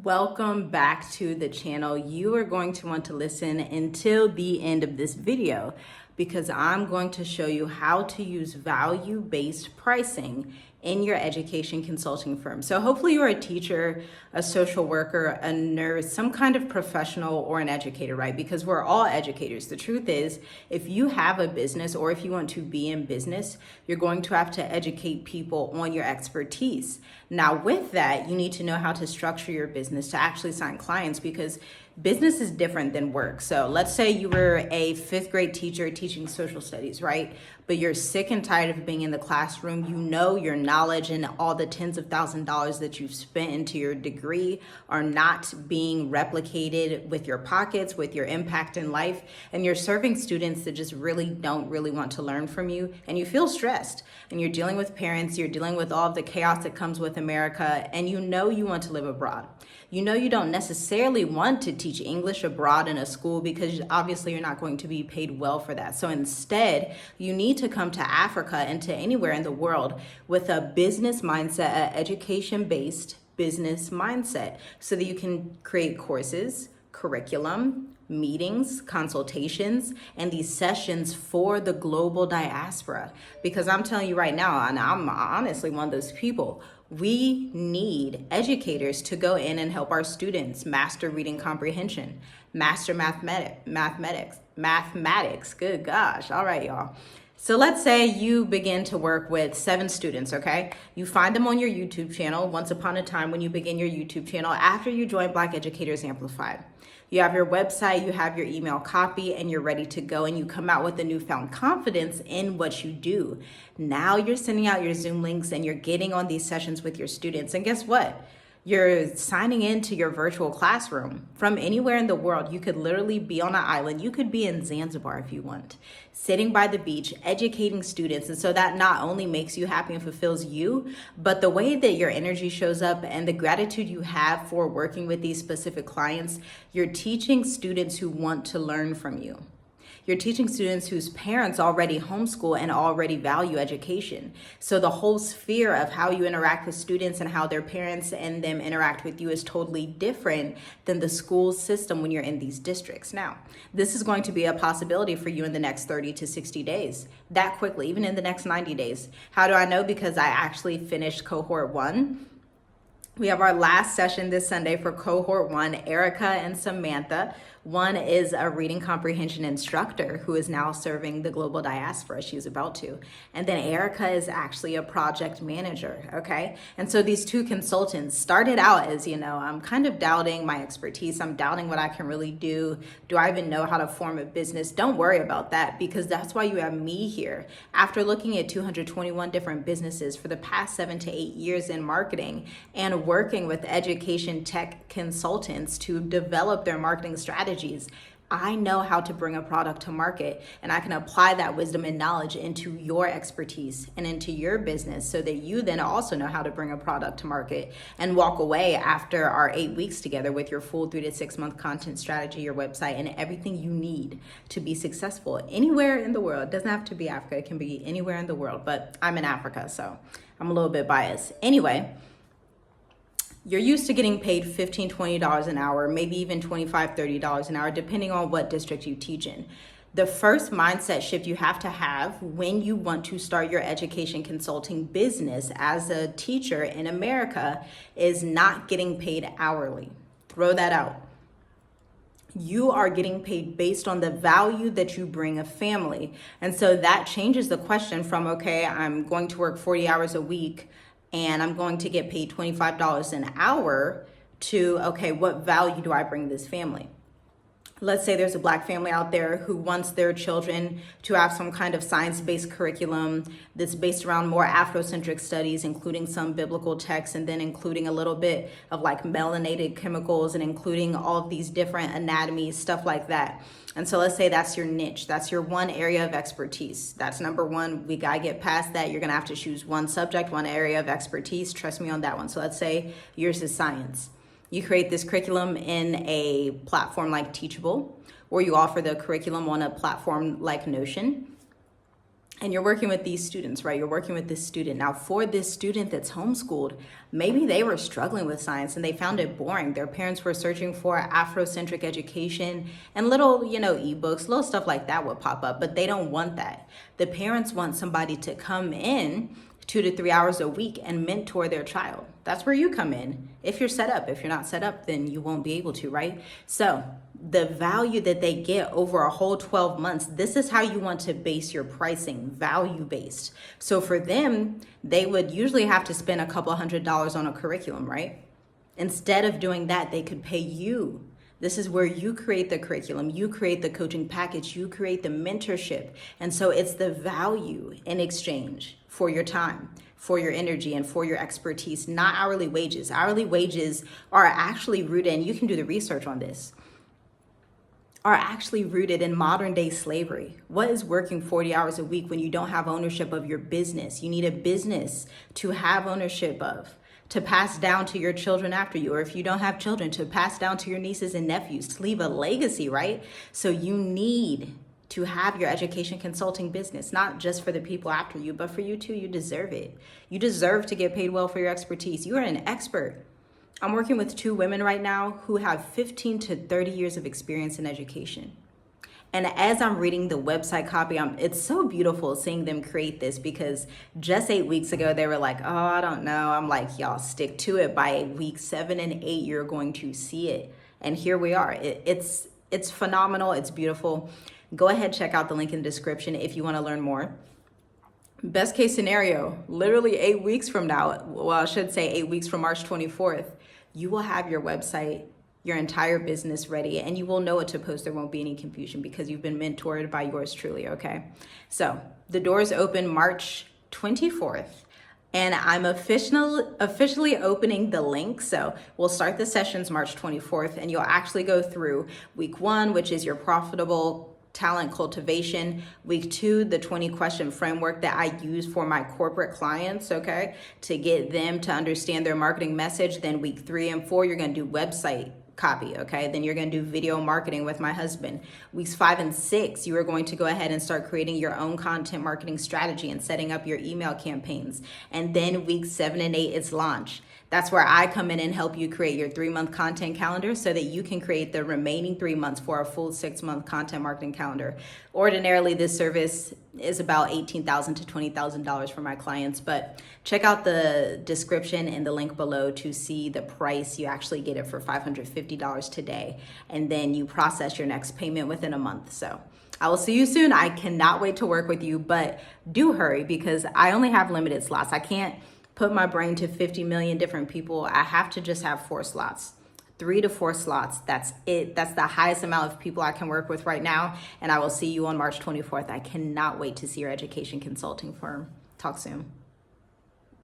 Welcome back to the channel. You are going to want to listen until the end of this video because I'm going to show you how to use value-based pricing in your education consulting firm. So hopefully you're a teacher, a social worker, a nurse, some kind of professional or an educator, right? Because we're all educators. The truth is, if you have a business or if you want to be in business, you're going to have to educate people on your expertise. Now with that, you need to know how to structure your business to actually sign clients because business is different than work. So let's say you were a 5th grade teacher teaching social studies, right? But you're sick and tired of being in the classroom. You know your knowledge and all the tens of thousands of dollars that you've spent into your degree are not being replicated with your pockets, with your impact in life. And you're serving students that just don't really want to learn from you. And you feel stressed and you're dealing with parents, you're dealing with all of the chaos that comes with America, and you know you want to live abroad. You know you don't necessarily want to teach English abroad in a school because obviously you're not going to be paid well for that. So instead, you need to come to Africa and to anywhere in the world with a business mindset, an education-based business mindset, so that you can create courses, curriculum, meetings, consultations, and these sessions for the global diaspora. Because I'm telling you right now, and I'm honestly one of those people, we need educators to go in and help our students master reading comprehension, master mathematics, good gosh. All right, y'all. So let's say you begin to work with 7 students, okay? You find them on your YouTube channel once upon a time when you begin your YouTube channel after you join Black Educators Amplified. You have your website, you have your email copy, and you're ready to go, and you come out with a newfound confidence in what you do. Now you're sending out your Zoom links and you're getting on these sessions with your students. And guess what? You're signing into your virtual classroom from anywhere in the world. You could literally be on an island. You could be in Zanzibar if you want, sitting by the beach, educating students. And so that not only makes you happy and fulfills you, but the way that your energy shows up and the gratitude you have for working with these specific clients, you're teaching students who want to learn from you. You're teaching students whose parents already homeschool and already value education. So the whole sphere of how you interact with students and how their parents and them interact with you is totally different than the school system when you're in these districts. Now, this is going to be a possibility for you in the next 30 to 60 days, that quickly, even in the next 90 days. How do I know? Because I actually finished Cohort 1. We have our last session this Sunday for Cohort 1, Erica and Samantha. One is a reading comprehension instructor who is now serving the global diaspora. She's about to. And then Erica is actually a project manager, okay? And so these 2 consultants started out as, I'm kind of doubting my expertise. I'm doubting what I can really do. Do I even know how to form a business? Don't worry about that because that's why you have me here. After looking at 221 different businesses for the past 7 to 8 years in marketing and working with education tech consultants to develop their marketing strategies, I know how to bring a product to market, and I can apply that wisdom and knowledge into your expertise and into your business so that you then also know how to bring a product to market and walk away after our 8 weeks together with your full 3 to 6 month content strategy, your website, and everything you need to be successful anywhere in the world. It doesn't have to be Africa. It can be anywhere in the world, but I'm in Africa, so I'm a little bit biased. Anyway, you're used to getting paid $15, $20 an hour, maybe even $25, $30 an hour, depending on what district you teach in. The first mindset shift you have to have when you want to start your education consulting business as a teacher in America is not getting paid hourly. Throw that out. You are getting paid based on the value that you bring a family. And so that changes the question from, okay, I'm going to work 40 hours a week and I'm going to get paid $25 an hour to, okay, what value do I bring this family? Let's say there's a Black family out there who wants their children to have some kind of science-based curriculum that's based around more Afrocentric studies, including some biblical texts, and then including a little bit of like melanated chemicals and including all of these different anatomies, stuff like that. And so let's say that's your niche. That's your one area of expertise. That's number one. We gotta get past that. You're gonna have to choose one subject, one area of expertise. Trust me on that one. So let's say yours is science. You create this curriculum in a platform like Teachable, or you offer the curriculum on a platform like Notion. and you're working with these students, right? You're working with this student. Now, for this student that's homeschooled, maybe they were struggling with science and they found it boring. Their parents were searching for Afrocentric education, and little, ebooks, little stuff like that would pop up, but they don't want that. The parents want somebody to come in 2 to 3 hours a week and mentor their child. That's where you come in. If you're set up, if you're not set up, then you won't be able to, right? So the value that they get over a whole 12 months, this is how you want to base your pricing, value-based. So for them, they would usually have to spend a couple $100s on a curriculum, right? Instead of doing that, they could pay you. This is where you create the curriculum, you create the coaching package, you create the mentorship. And so it's the value in exchange for your time, for your energy, and for your expertise, not hourly wages. Hourly wages are actually rooted, and you can do the research on this, are actually rooted in modern day slavery. What is working 40 hours a week when you don't have ownership of your business? You need a business to have ownership of, to pass down to your children after you, or if you don't have children, to pass down to your nieces and nephews, to leave a legacy, right? So you need to have your education consulting business, not just for the people after you, but for you too. You deserve it. You deserve to get paid well for your expertise. You are an expert. I'm working with 2 women right now who have 15 to 30 years of experience in education. And as I'm reading the website copy, it's so beautiful seeing them create this, because just 8 weeks ago, they were like, oh, I don't know. I'm like, y'all stick to it. By week 7 and 8, you're going to see it. And here we are. It's phenomenal. It's beautiful. Go ahead, check out the link in the description if you want to learn more. Best case scenario, literally 8 weeks from now, well, I should say 8 weeks from March 24th, you will have your website, your entire business ready, and you will know what to post. There won't be any confusion because you've been mentored by yours truly, okay? So the doors open March 24th, and I'm officially opening the link. So we'll start the sessions March 24th, and you'll actually go through week 1, which is your profitable talent cultivation. Week 2, the 20-question framework that I use for my corporate clients, okay, to get them to understand their marketing message. Then week 3 and 4, you're going to do website copy, okay? Then you're going to do video marketing with my husband. Weeks 5 and 6, you are going to go ahead and start creating your own content marketing strategy and setting up your email campaigns. And then weeks 7 and 8 is launch. That's where I come in and help you create your 3-month content calendar so that you can create the remaining 3 months for a full 6-month content marketing calendar. Ordinarily, this service is about $18,000 to $20,000 for my clients, but check out the description and the link below to see the price. You actually get it for $550 today, and then you process your next payment within a month. So I will see you soon. I cannot wait to work with you, but do hurry because I only have limited slots. I can't put my brain to 50 million different people. I have to just have 4 slots, 3 to 4 slots. That's it. That's the highest amount of people I can work with right now. And I will see you on March 24th. I cannot wait to see your education consulting firm. Talk soon.